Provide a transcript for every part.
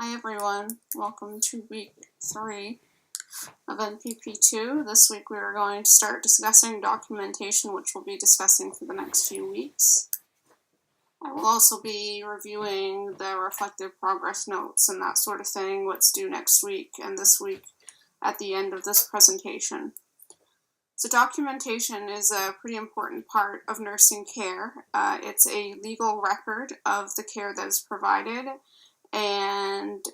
Hi everyone, welcome to week 3 of NPP2. This week we are going to start discussing documentation, which we'll be discussing for the next few weeks. I will also be reviewing the reflective progress notes and that sort of thing, what's due next week and this week at the end of this presentation. So documentation is a pretty important part of nursing care. It's a legal record of the care that is provided, and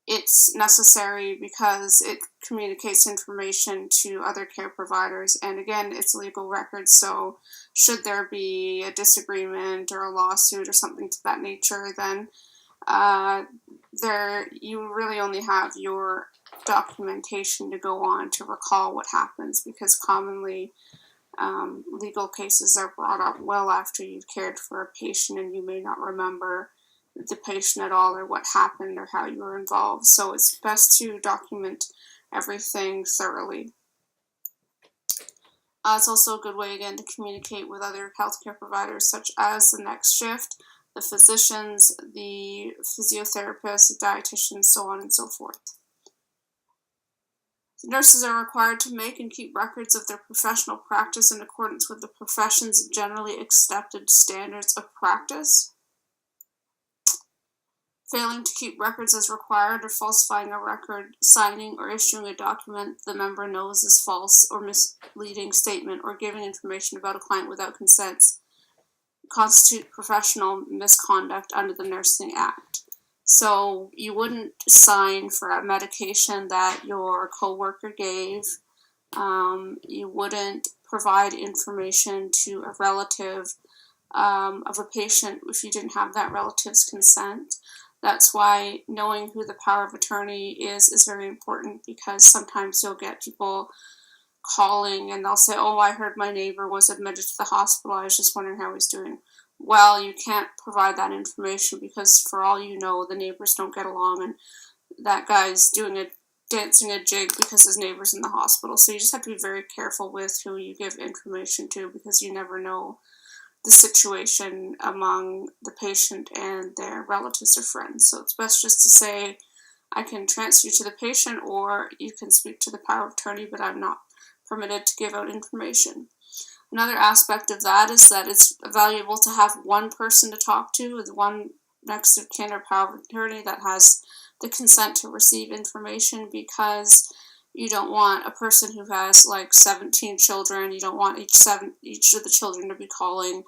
it's necessary because it communicates information to other care providers, and again, it's a legal record, so should there be a disagreement or a lawsuit or something to that nature, then you really only have your documentation to go on to recall what happens, because commonly legal cases are brought up well after you've cared for a patient and you may not remember the patient at all or what happened or how you were involved. So it's best to document everything thoroughly. It's also a good way, again, to communicate with other healthcare providers, such as the next shift, the physicians, the physiotherapists, the dietitians, so on and so forth. Nurses are required to make and keep records of their professional practice in accordance with the profession's generally accepted standards of practice. Failing to keep records as required or falsifying a record, signing or issuing a document the member knows is false or misleading statement, or giving information about a client without consent constitute professional misconduct under the Nursing Act. So you wouldn't sign for a medication that your coworker gave. You wouldn't provide information to a relative of a patient if you didn't have that relative's consent. That's why knowing who the power of attorney is very important, because sometimes you'll get people calling and they'll say, oh, I heard my neighbor was admitted to the hospital, I was just wondering how he's doing. Well, you can't provide that information because for all you know, the neighbors don't get along and that guy's dancing a jig because his neighbor's in the hospital. So you just have to be very careful with who you give information to, because you never know the situation among the patient and their relatives or friends. So it's best just to say, I can transfer you to the patient, or you can speak to the power of attorney, but I'm not permitted to give out information. Another aspect of that is that it's valuable to have one person to talk to, with one next of kin or power of attorney that has the consent to receive information, because you don't want a person who has like 17 children, you don't want each of the children to be calling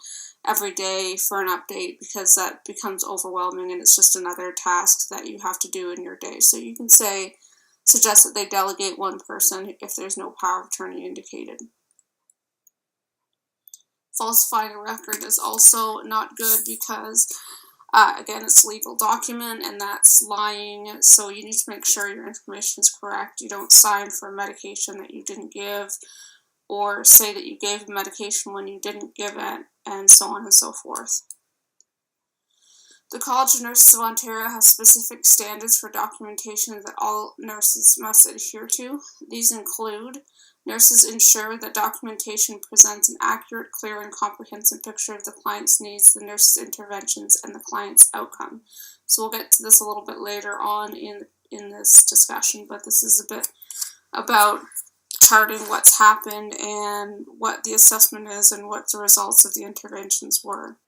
every day for an update, because that becomes overwhelming and it's just another task that you have to do in your day. So you can suggest that they delegate one person if there's no power of attorney indicated. Falsifying a record is also not good, because again, it's a legal document and that's lying, so you need to make sure your information is correct. You don't sign for a medication that you didn't give, or say that you gave a medication when you didn't give it, and so on and so forth. The College of Nurses of Ontario has specific standards for documentation that all nurses must adhere to. These include: nurses ensure that documentation presents an accurate, clear, and comprehensive picture of the client's needs, the nurse's interventions, and the client's outcome. So we'll get to this a little bit later on in this discussion, but this is a bit about charting what's happened and what the assessment is and what the results of the interventions were.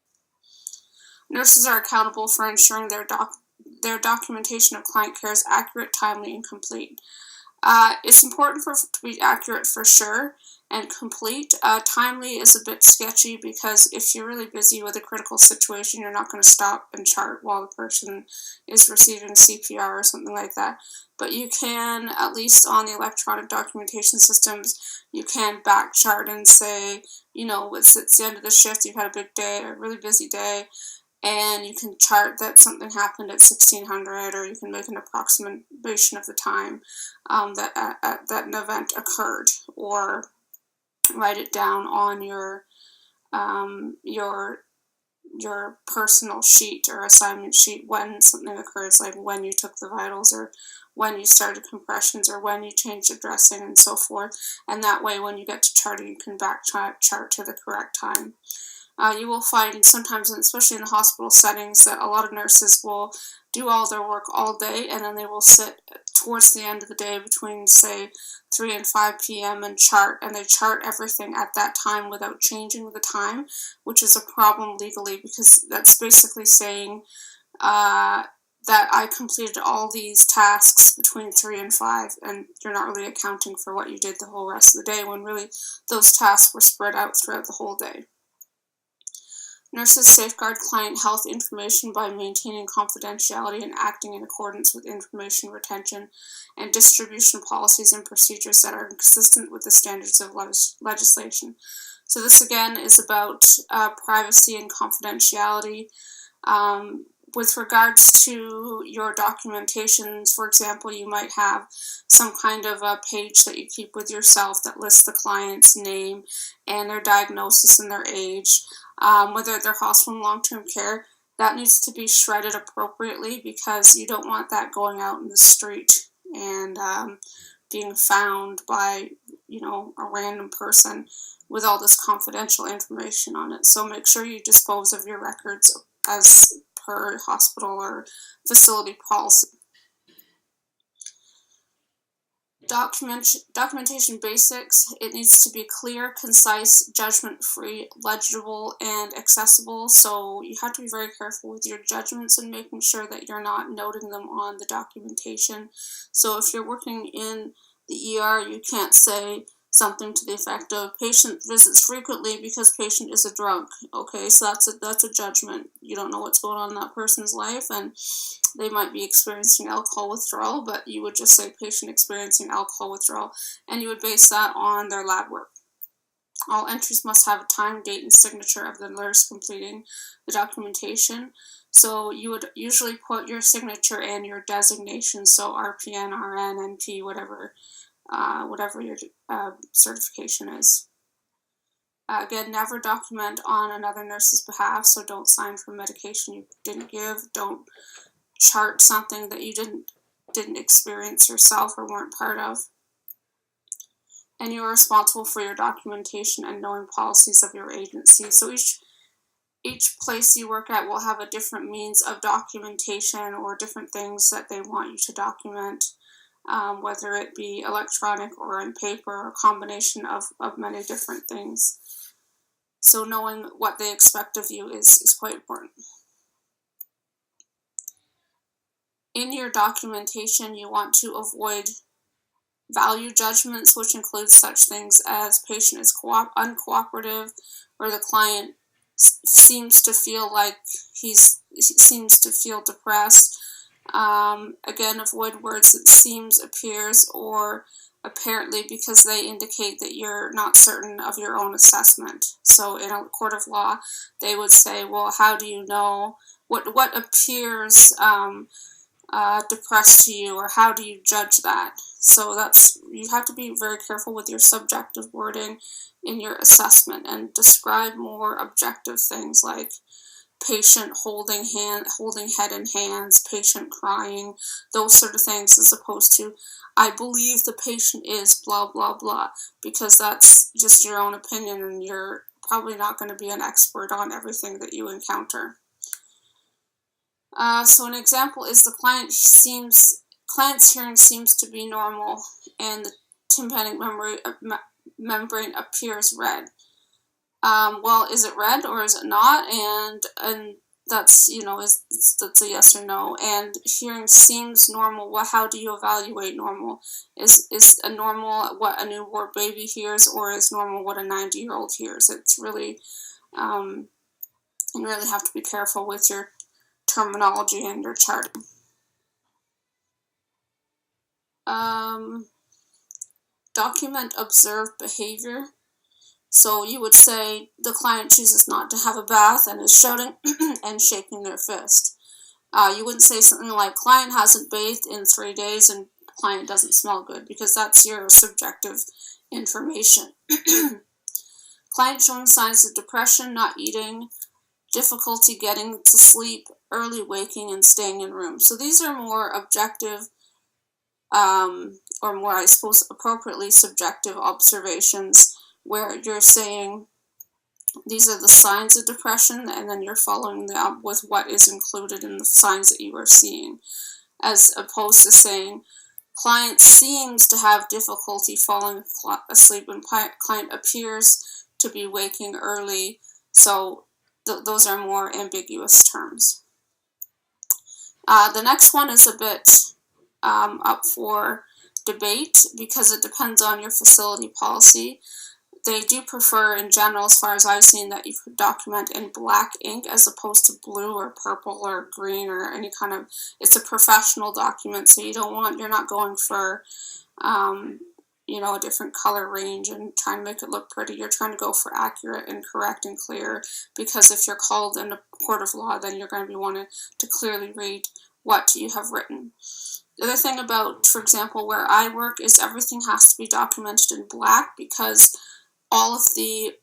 Nurses are accountable for ensuring their documentation of client care is accurate, timely, and complete. It's important for it to be accurate for sure, and complete. Timely is a bit sketchy, because if you're really busy with a critical situation, you're not going to stop and chart while the person is receiving CPR or something like that. But you can, at least on the electronic documentation systems, you can back chart and say, it's the end of the shift, you've had a big day, a really busy day, and you can chart that something happened at 1600, or you can make an approximation of the time that an event occurred, or write it down on your personal sheet or assignment sheet when something occurs, like when you took the vitals, or when you started compressions, or when you changed the dressing, and so forth. And that way, when you get to charting, you can back chart to the correct time. You will find sometimes, especially in the hospital settings, that a lot of nurses will do all their work all day, and then they will sit towards the end of the day between, say, 3 and 5 p.m. and they chart everything at that time without changing the time, which is a problem legally, because that's basically saying that I completed all these tasks between 3 and 5, and you're not really accounting for what you did the whole rest of the day, when really those tasks were spread out throughout the whole day. Nurses safeguard client health information by maintaining confidentiality and acting in accordance with information retention and distribution policies and procedures that are consistent with the standards of legislation. So this again is about privacy and confidentiality. With regards to your documentations, for example, you might have some kind of a page that you keep with yourself that lists the client's name and their diagnosis and their age. Whether they're hospital and long-term care, that needs to be shredded appropriately, because you don't want that going out in the street and being found by, a random person with all this confidential information on it. So make sure you dispose of your records as per hospital or facility policy. Documentation basics. It needs to be clear, concise, judgment-free, legible, and accessible. So you have to be very careful with your judgments and making sure that you're not noting them on the documentation. So if you're working in the ER, you can't say something to the effect of patient visits frequently because patient is a drunk. Okay, so that's a judgment. You don't know what's going on in that person's life, and they might be experiencing alcohol withdrawal, but you would just say patient experiencing alcohol withdrawal, and you would base that on their lab work. All entries must have a time, date, and signature of the nurse completing the documentation. So you would usually put your signature and your designation, so RPN, RN, NP, whatever your certification is. Again, never document on another nurse's behalf, so don't sign for medication you didn't give. Don't chart something that you didn't experience yourself or weren't part of. And you are responsible for your documentation and knowing policies of your agency. So each place you work at will have a different means of documentation or different things that they want you to document. Whether it be electronic or in paper, or a combination of many different things. So knowing what they expect of you is quite important. In your documentation, you want to avoid value judgments, which includes such things as patient is uncooperative, or the client seems to feel like seems to feel depressed. Again, avoid words that seems, appears, or apparently, because they indicate that you're not certain of your own assessment. So in a court of law, they would say, well, how do you know what appears depressed to you, or how do you judge that? So you have to be very careful with your subjective wording in your assessment and describe more objective things like patient holding head in hands, patient crying, those sort of things, as opposed to, I believe the patient is blah, blah, blah, because that's just your own opinion, and you're probably not going to be an expert on everything that you encounter. So an example is the client's hearing seems to be normal, and the tympanic membrane appears red. Well, is it red or is it not? And that's, that's a yes or no. And hearing seems normal. Well, how do you evaluate normal? Is a normal what a newborn baby hears, or is normal what a 90-year-old hears? It's really, you really have to be careful with your terminology and your charting. Document observed behavior. So you would say the client chooses not to have a bath and is shouting and shaking their fist. You wouldn't say something like, client hasn't bathed in 3 days and client doesn't smell good, because that's your subjective information. Client showing signs of depression, not eating, difficulty getting to sleep, early waking, and staying in room. So these are more objective, or more, I suppose, appropriately subjective observations, where you're saying These are the signs of depression, and then you're following them up with what is included in the signs that you are seeing, as opposed to saying, client seems to have difficulty falling asleep and client appears to be waking early. So those are more ambiguous terms. The next one is a bit up for debate because it depends on your facility policy. They do prefer, in general, as far as I've seen, that you document in black ink as opposed to blue or purple or green or any kind of, it's a professional document, so you're not going for, a different color range and trying to make it look pretty. You're trying to go for accurate and correct and clear, because if you're called in a court of law, then you're going to be wanting to clearly read what you have written. The other thing about, for example, where I work is everything has to be documented in black because all of the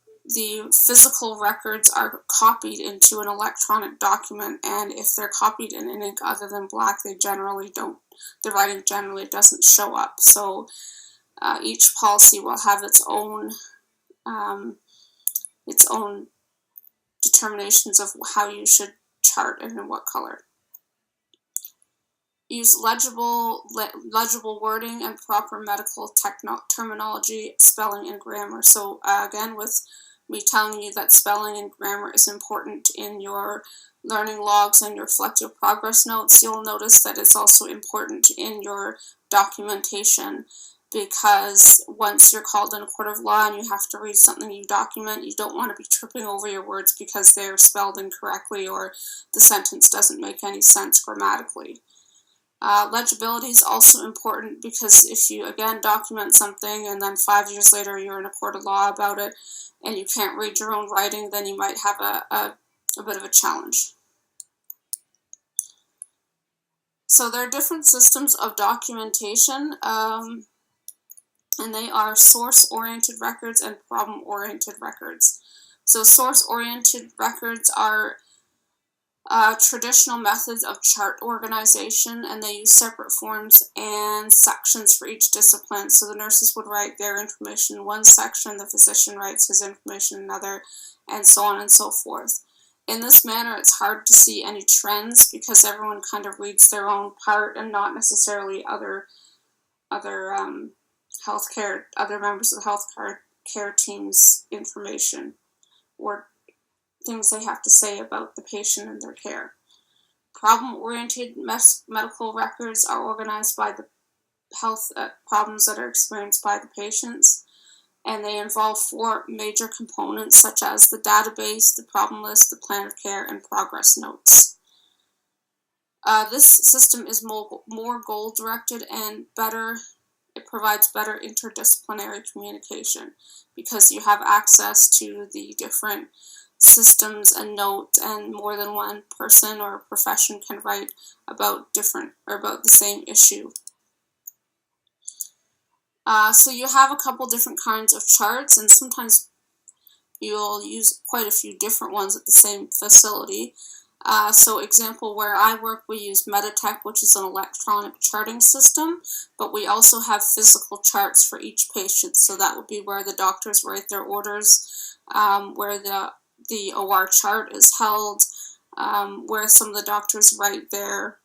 physical records are copied into an electronic document, and if they're copied in ink other than black, the writing generally doesn't show up. So each policy will have its own determinations of how you should chart and in what color. Use legible wording and proper medical terminology, spelling, and grammar. So again, with me telling you that spelling and grammar is important in your learning logs and your reflective progress notes, you'll notice that it's also important in your documentation, because once you're called in a court of law and you have to read something you document, you don't want to be tripping over your words because they're spelled incorrectly or the sentence doesn't make any sense grammatically. Legibility is also important because if you, again, document something and then 5 years later you're in a court of law about it and you can't read your own writing, then you might have a bit of a challenge. So there are different systems of documentation, and they are source-oriented records and problem-oriented records. So source-oriented records are traditional methods of chart organization, and they use separate forms and sections for each discipline. So the nurses would write their information in one section, the physician writes his information in another, and so on and so forth. In this manner, it's hard to see any trends because everyone kind of reads their own part and not necessarily other members of the healthcare team's information or things they have to say about the patient and their care. Problem-oriented medical records are organized by the health problems that are experienced by the patients, and they involve 4 major components such as the database, the problem list, the plan of care, and progress notes. This system is more goal-directed and it provides better interdisciplinary communication because you have access to the different systems and notes, and more than one person or profession can write about the same issue. So you have a couple different kinds of charts, and sometimes you'll use quite a few different ones at the same facility. So example, where I work, we use Meditech, which is an electronic charting system, but we also have physical charts for each patient. So that would be where the doctors write their orders, where the OR chart is held, where some of the doctors write their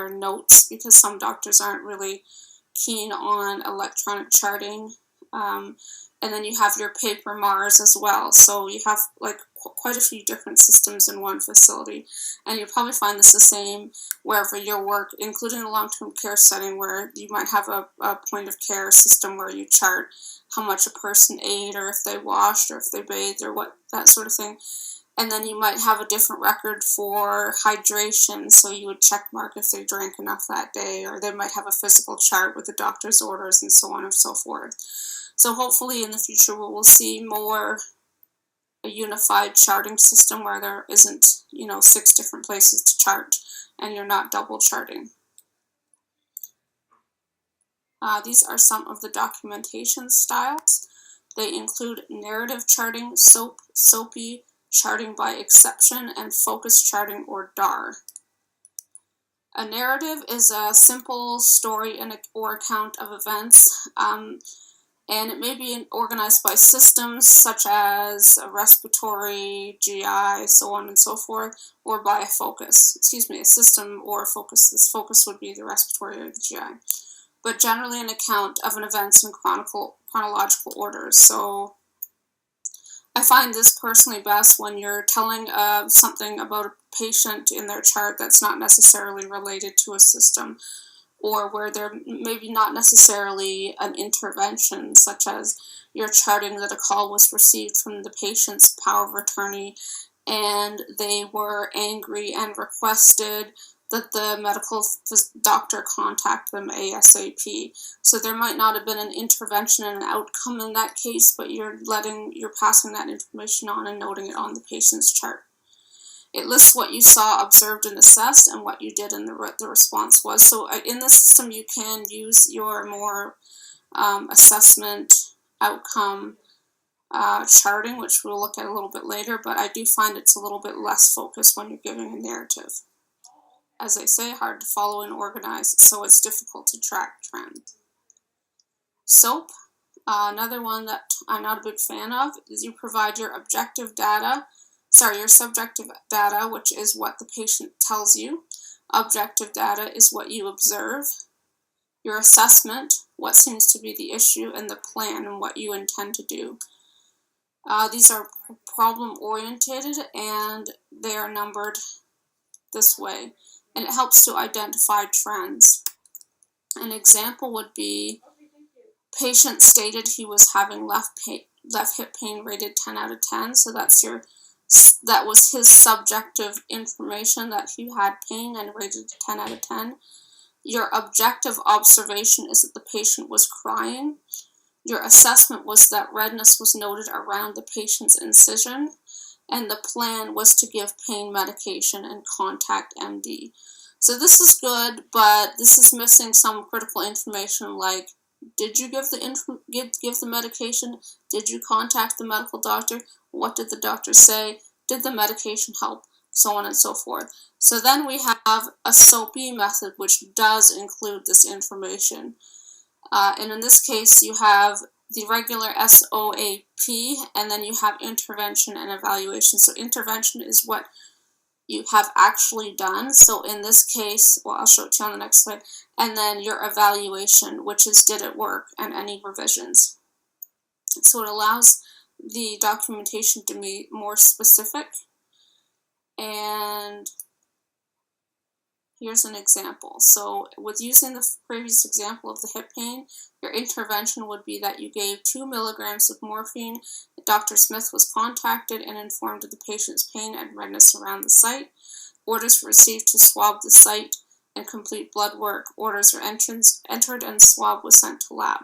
notes, because some doctors aren't really keen on electronic charting. And then you have your paper MARs as well. So you have quite a few different systems in one facility. And you'll probably find this the same wherever you work, including a long-term care setting where you might have a point of care system where you chart how much a person ate, or if they washed, or if they bathed, or that sort of thing. And then you might have a different record for hydration, so you would check mark if they drank enough that day, or they might have a physical chart with the doctor's orders and so on and so forth. So hopefully in the future we will see more a unified charting system where there isn't, 6 different places to chart and you're not double charting. These are some of the documentation styles. They include narrative charting, SOAPy, charting by exception, and focus charting, or DAR. A narrative is a simple story or account of events. And it may be organized by systems such as respiratory, GI, so on and so forth, or by a focus. A system or a focus. This focus would be the respiratory or the GI. But generally an account of an event in chronological order. So I find this personally best when you're telling something about a patient in their chart that's not necessarily related to a system, or where there maybe not necessarily an intervention, such as you're charting that a call was received from the patient's power of attorney and they were angry and requested that the medical doctor contact them ASAP. So there might not have been an intervention and an outcome in that case, but you're passing that information on and noting it on the patient's chart. It lists what you saw, observed, and assessed, and what you did and the response was. So in this system, you can use your more assessment outcome charting, which we'll look at a little bit later, but I do find it's a little bit less focused when you're giving a narrative. As I say, hard to follow and organize, so it's difficult to track trends. SOAP, another one that I'm not a big fan of, is you provide your subjective data, which is what the patient tells you. Objective data is what you observe. Your assessment, what seems to be the issue, and the plan and what you intend to do. These are problem-oriented and they are numbered this way, and it helps to identify trends. An example would be patient stated he was having left hip pain rated 10 out of 10, so that was his subjective information that he had pain and rated 10 out of 10. Your objective observation is that the patient was crying. Your assessment was that redness was noted around the patient's incision, and the plan was to give pain medication and contact MD. So this is good, but this is missing some critical information like, did you give the medication? Did you contact the medical doctor? What did the doctor say? Did the medication help? So on and so forth. So then we have a SOAP-y method, which does include this information. And in this case, you have the regular SOAP, and then you have intervention and evaluation. So intervention is what you have actually done. So in this case, well, I'll show it to you on the next slide. And then your evaluation, which is did it work, and any revisions. So it allows the documentation to be more specific. And here's an example. So with using the previous example of the hip pain, your intervention would be that you gave 2 milligrams of morphine. Dr. Smith was contacted and informed of the patient's pain and redness around the site. Orders were received to swab the site and complete blood work. Orders were entered and swab was sent to lab.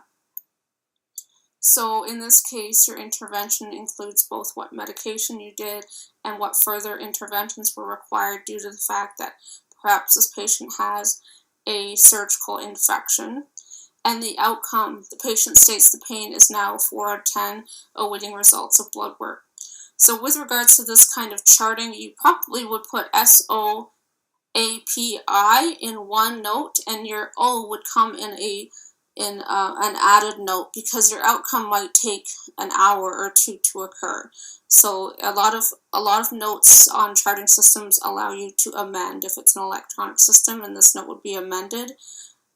So in this case, your intervention includes both what medication you did and what further interventions were required due to the fact that perhaps this patient has a surgical infection. And the outcome, the patient states the pain is now 4 out of 10, awaiting results of blood work. So with regards to this kind of charting, you probably would put SOAPI in one note, and your O would come in an added note, because your outcome might take an hour or two to occur. So a lot of notes on charting systems allow you to amend if it's an electronic system, and this note would be amended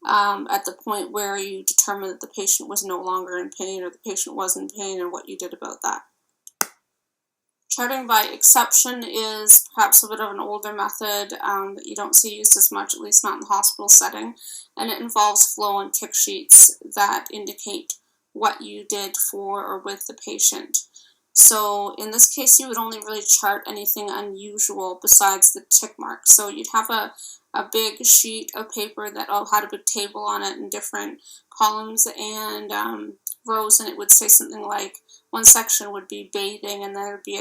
at the point where you determine that the patient was no longer in pain or the patient was in pain and what you did about that. Charting by exception is perhaps a bit of an older method that you don't see used as much, at least not in the hospital setting, and it involves flow and tick sheets that indicate what you did for or with the patient. So in this case, you would only really chart anything unusual besides the tick mark. So you'd have a big sheet of paper that had a big table on it in different columns and rows, and it would say something like, one section would be bathing, and then there would be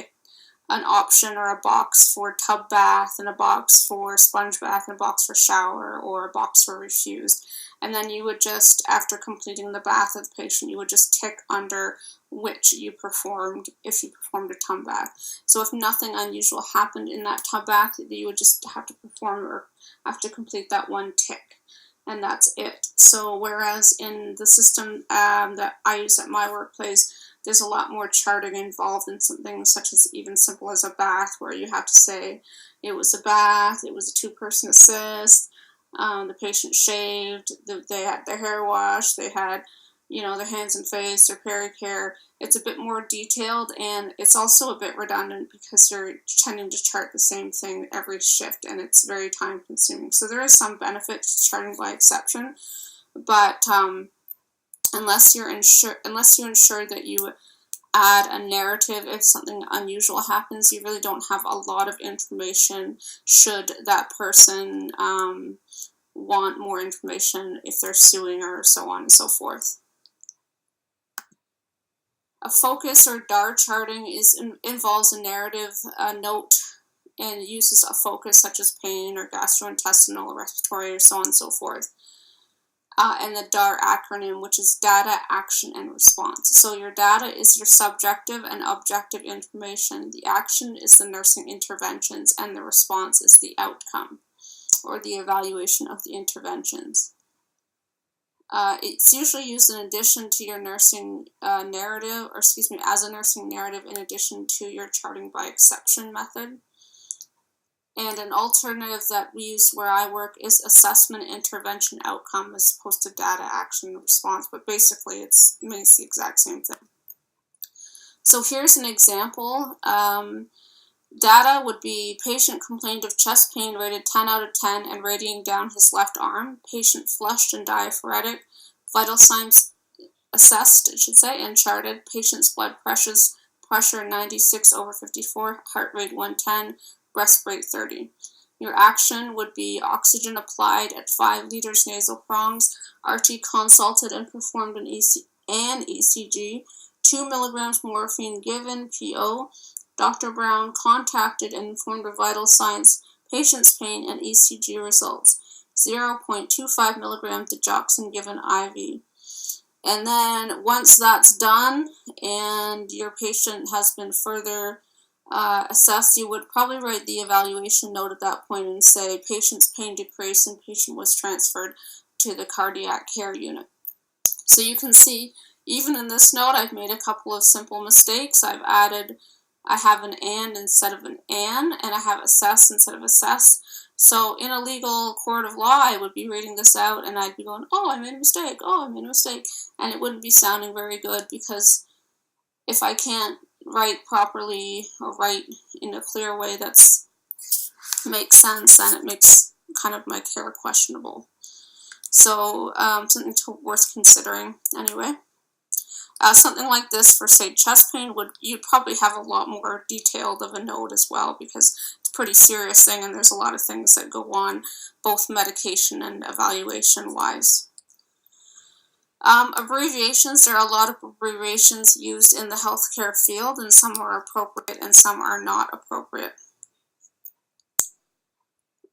an option or a box for tub bath, and a box for sponge bath, and a box for shower, or a box for refused. And then you would just, after completing the bath of the patient, you would just tick under which you performed, if you performed a tub bath. So if nothing unusual happened in that tub bath, you would just have to perform or have to complete that one tick. and that's it. So whereas in the system that I use at my workplace, there's a lot more charting involved in something such as even simple as a bath, where you have to say it was a bath, it was a 2-person assist, the patient shaved, they had their hair washed, they had, their hands and face, their pericare. It's a bit more detailed, and it's also a bit redundant because you're tending to chart the same thing every shift, and it's very time consuming. So there is some benefit to charting by exception, but unless you ensure that you add a narrative if something unusual happens, you really don't have a lot of information should that person want more information if they're suing or so on and so forth. A focus or DAR charting involves a narrative note and uses a focus such as pain or gastrointestinal or respiratory or so on and so forth. And the DAR acronym, which is data, action, and response. So your data is your subjective and objective information. The action is the nursing interventions, and the response is the outcome or the evaluation of the interventions. It's usually used in addition to your nursing narrative, as a nursing narrative in addition to your charting by exception method. And an alternative that we use where I work is assessment, intervention, outcome, as opposed to data, action, response. But basically, it means the exact same thing. So here's an example. Data would be patient complained of chest pain rated 10 out of 10 and radiating down his left arm. Patient flushed and diaphoretic. Vital signs assessed, and charted. Patient's blood pressure 96 over 54, heart rate 110, breath rate 30. Your action would be oxygen applied at 5 liters nasal prongs. RT consulted and performed an ECG. 2 milligrams morphine given, PO. Dr. Brown contacted and informed of vital signs, patient's pain, and ECG results. 0.25 milligrams digoxin given IV. And then once that's done and your patient has been further assessed, you would probably write the evaluation note at that point and say patient's pain decreased and patient was transferred to the cardiac care unit. So you can see, even in this note, I've made a couple of simple mistakes. I have an and instead of an and I have assess instead of assess. So in a legal court of law, I would be reading this out and I'd be going, oh, I made a mistake, and it wouldn't be sounding very good, because if I can't write properly or write in a clear way that makes sense, then it makes kind of my care questionable. So something worth considering anyway. Something like this for, say, chest pain, you'd probably have a lot more detailed of a note as well, because it's a pretty serious thing and there's a lot of things that go on, both medication and evaluation wise. Abbreviations, there are a lot of abbreviations used in the healthcare field, and some are appropriate and some are not appropriate.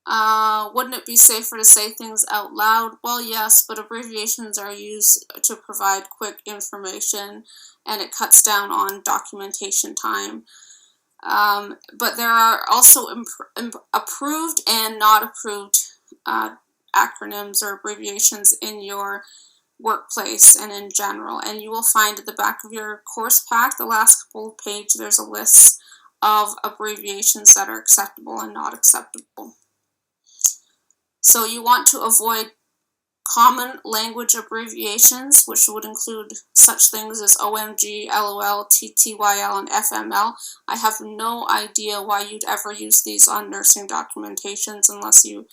Wouldn't it be safer to say things out loud? Well, yes, but abbreviations are used to provide quick information, and it cuts down on documentation time. But there are also approved and not approved acronyms or abbreviations in your workplace and in general. And you will find at the back of your course pack, the last couple of pages, there's a list of abbreviations that are acceptable and not acceptable. So you want to avoid common language abbreviations, which would include such things as OMG, LOL, TTYL, and FML. I have no idea why you'd ever use these on nursing documentations unless you,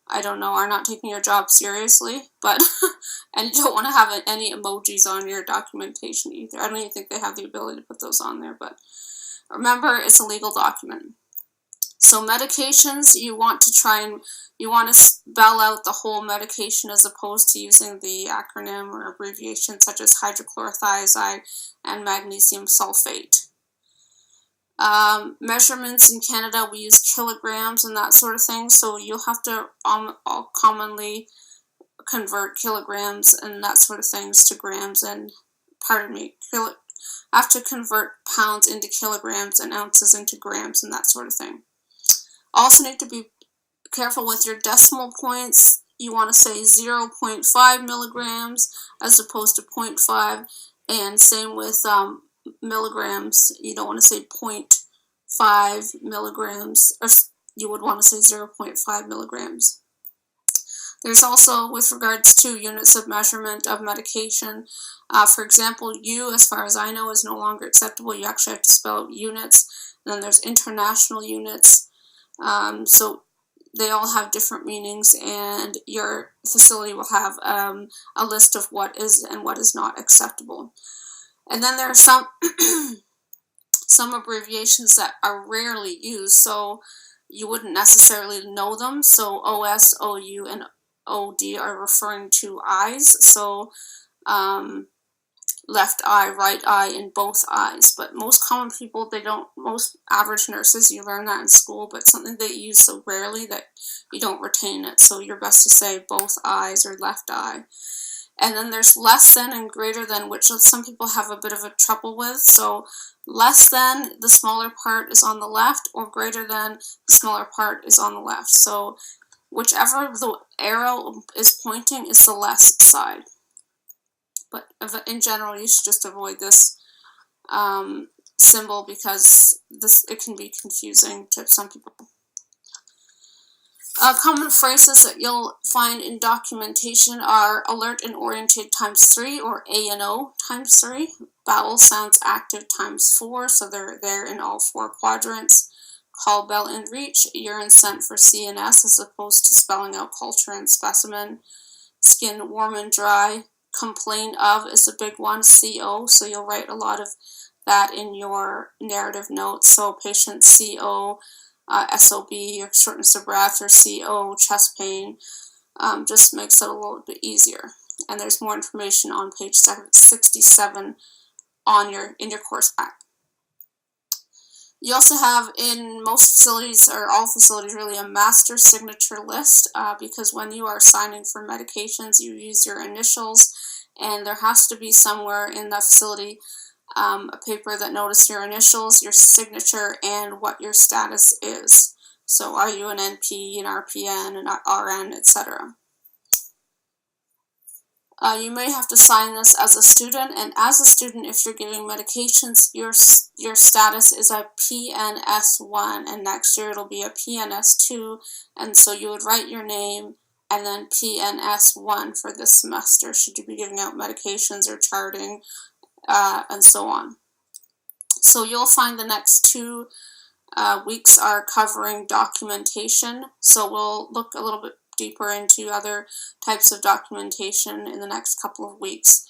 I don't know, are not taking your job seriously, but and you don't want to have any emojis on your documentation either. I don't even think they have the ability to put those on there, but remember, it's a legal document. So medications, you want to spell out the whole medication as opposed to using the acronym or abbreviation such as hydrochlorothiazide and magnesium sulfate. Measurements in Canada, we use kilograms and that sort of thing, so you'll have to commonly convert kilograms and that sort of things to grams and, have to convert pounds into kilograms and ounces into grams and that sort of thing. Also need to be careful with your decimal points. you want to say 0.5 milligrams as opposed to 0.5, and same with milligrams. You don't want to say 0.5 milligrams, or you would want to say 0.5 milligrams. There's also, with regards to units of measurement of medication, for example, U, as far as I know, is no longer acceptable. You actually have to spell out units. And then there's international units. So they all have different meanings, and your facility will have a list of what is and what is not acceptable. And then there are some some abbreviations that are rarely used, so you wouldn't necessarily know them. So OS, OU, and OD are referring to eyes. So left eye, right eye, and both eyes. But most common people, most average nurses, you learn that in school, but something they use so rarely that you don't retain it. So you're best to say both eyes or left eye. And then there's less than and greater than, which some people have a bit of a trouble with. So less than, the smaller part is on the left, or greater than, the smaller part is on the left. So whichever the arrow is pointing is the less side. But in general, you should just avoid this symbol because it can be confusing to some people. Common phrases that you'll find in documentation are alert and oriented ×3, or ANO ×3. Bowel sounds active ×4, so they're there in all 4 quadrants. Call, bell, and reach. Urine sent for CNS as opposed to spelling out culture and specimen. Skin warm and dry. Complain of is a big one, CO, so you'll write a lot of that in your narrative notes. So patient CO, SOB, or shortness of breath, or CO, chest pain, just makes it a little bit easier. And there's more information on page 67 in your course pack. You also have, in most facilities, or all facilities really, a master signature list, because when you are signing for medications, you use your initials, and there has to be somewhere in that facility a paper that notices your initials, your signature, and what your status is. So are you an NP, an RPN, an RN, etc. You may have to sign this as a student, and as a student, if you're giving medications, your status is a PNS1, and next year it'll be a PNS2, and so you would write your name and then PNS1 for this semester, should you be giving out medications or charting, and so on. So you'll find the next 2 weeks are covering documentation, so we'll look a little bit deeper into other types of documentation in the next couple of weeks.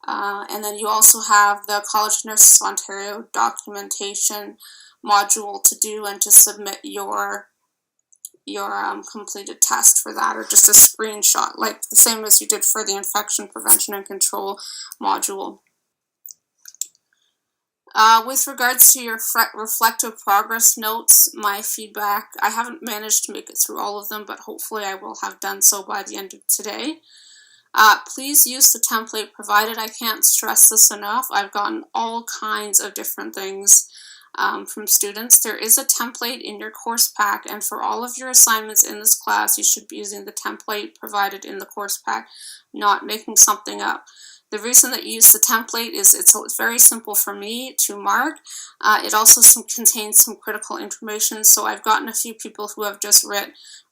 And then you also have the College of Nurses of Ontario documentation module to do and to submit your completed test for that, or just a screenshot, like the same as you did for the infection prevention and control module. With regards to your reflective progress notes, my feedback, I haven't managed to make it through all of them, but hopefully I will have done so by the end of today. Please use the template provided. I can't stress this enough. I've gotten all kinds of different things from students. There is a template in your course pack, and for all of your assignments in this class, you should be using the template provided in the course pack, not making something up. The reason that you use the template is it's very simple for me to mark. It also contains some critical information, so I've gotten a few people who have just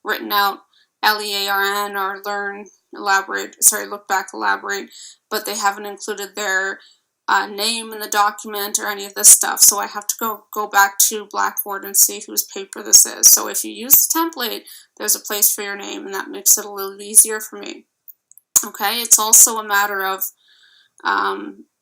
written out LEARN or look back, elaborate, but they haven't included their name in the document or any of this stuff, so I have to go back to Blackboard and see whose paper this is. So if you use the template, there's a place for your name, and that makes it a little easier for me. Okay, it's also a matter of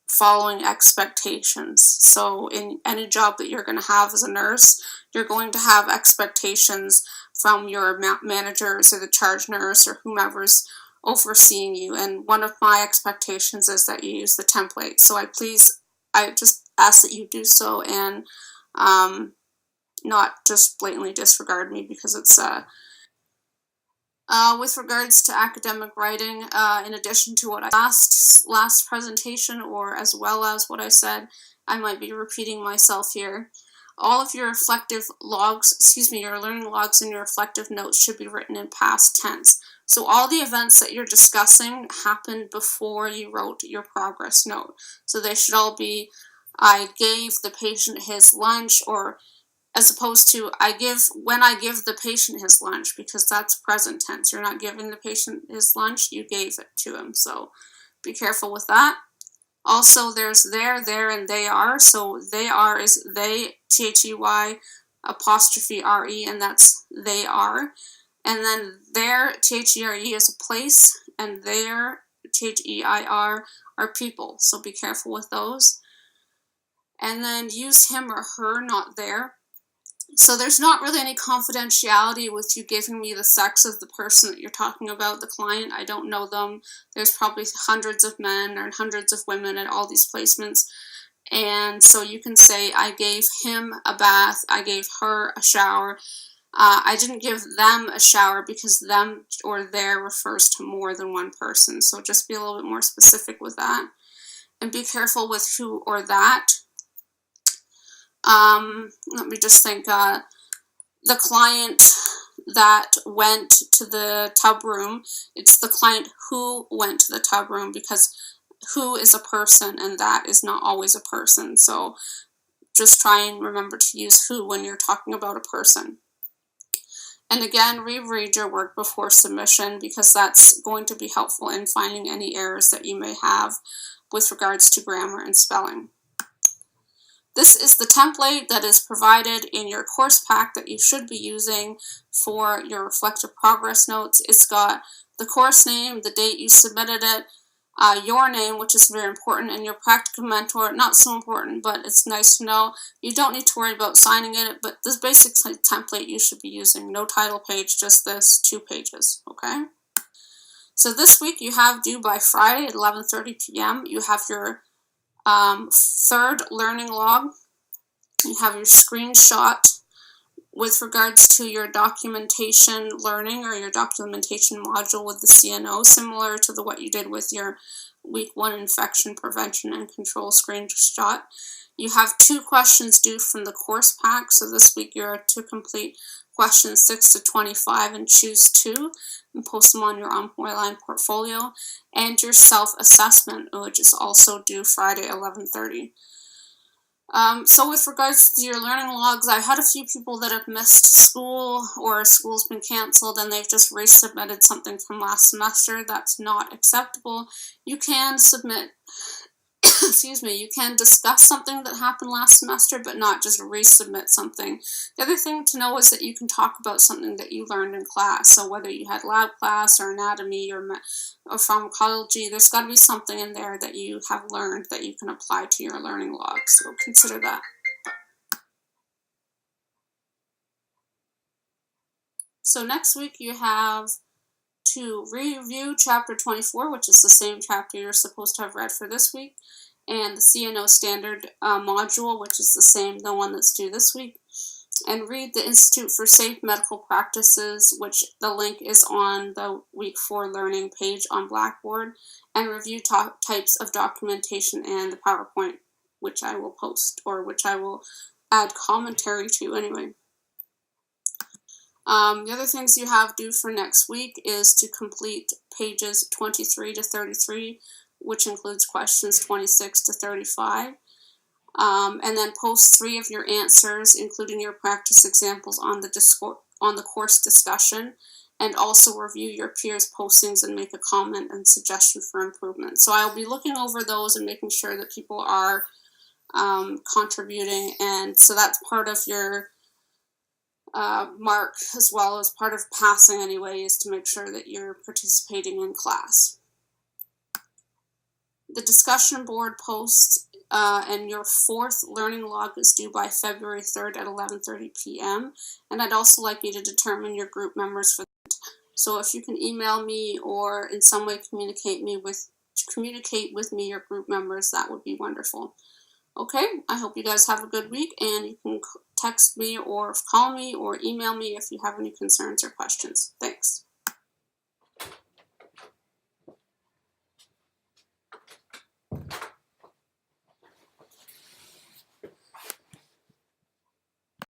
following expectations. So in any job that you're going to have as a nurse, you're going to have expectations from your managers or the charge nurse or whomever's overseeing you, and one of my expectations is that you use the template. So I just ask that you do so, and not just blatantly disregard me because it's with regards to academic writing, in addition to what I last presentation, or as well as what I said, I might be repeating myself here. All of your reflective logs, your learning logs and your reflective notes should be written in past tense. So all the events that you're discussing happened before you wrote your progress note. So they should all be, I gave the patient his lunch, or as opposed to when I give the patient his lunch, because that's present tense. You're not giving the patient his lunch, you gave it to him. So be careful with that. Also, there's there, and they are. So they are is they, They apostrophe re, and that's they are. And then there, there, is a place, and there, their, are people. So be careful with those. And then use him or her, not their. So there's not really any confidentiality with you giving me the sex of the person that you're talking about, the client. I don't know them. There's probably hundreds of men or hundreds of women at all these placements. And so you can say, I gave him a bath, I gave her a shower. I didn't give them a shower, because them or their refers to more than one person. So just be a little bit more specific with that. And be careful with who or that. Let me just think. The client that went to the tub room, it's the client who went to the tub room, because who is a person and that is not always a person. So just try and remember to use who when you're talking about a person. And again, reread your work before submission, because that's going to be helpful in finding any errors that you may have with regards to grammar and spelling. This is the template that is provided in your course pack that you should be using for your reflective progress notes. It's got the course name, the date you submitted it, your name, which is very important, and your practicum mentor, not so important, but it's nice to know. You don't need to worry about signing it, but this basic template you should be using. No title page, just this, 2 pages, okay? So this week you have due by Friday at 11:30 p.m. You have your third learning log. You have your screenshot with regards to your documentation learning or your documentation module with the CNO, similar to what you did with your week 1 infection prevention and control screenshot. You have 2 questions due from the course pack. So this week you're to complete questions 6 to 25 and choose 2 and post them on your online portfolio, and your self-assessment, which is also due Friday 11:30. So with regards to your learning logs, I've had a few people that have missed school, or school's been canceled and they've just resubmitted something from last semester. That's not acceptable. You can submit you can discuss something that happened last semester, but not just resubmit something. The other thing to know is that you can talk about something that you learned in class. So whether you had lab class or anatomy or pharmacology, there's got to be something in there that you have learned that you can apply to your learning log. So consider that. So next week you have to review chapter 24, which is the same chapter you're supposed to have read for this week, and the CNO standard module, which is the one that's due this week, and read the Institute for Safe Medical Practices, which the link is on the week 4 learning page on Blackboard, and review types of documentation and the PowerPoint, which I will post, or which I will add commentary to anyway. The other things you have due for next week is to complete pages 23 to 33, which includes questions 26 to 35. And then post 3 of your answers, including your practice examples on the course discussion, and also review your peers' postings and make a comment and suggestion for improvement. So I'll be looking over those and making sure that people are contributing, and so that's part of your mark, as well as part of passing anyway, is to make sure that you're participating in class. The discussion board post and your 4th learning log is due by February 3rd at 11:30 p.m. And I'd also like you to determine your group members for that. So if you can email me or in some way communicate with me your group members, that would be wonderful. Okay, I hope you guys have a good week, and you can text me or call me or email me if you have any concerns or questions. Thanks.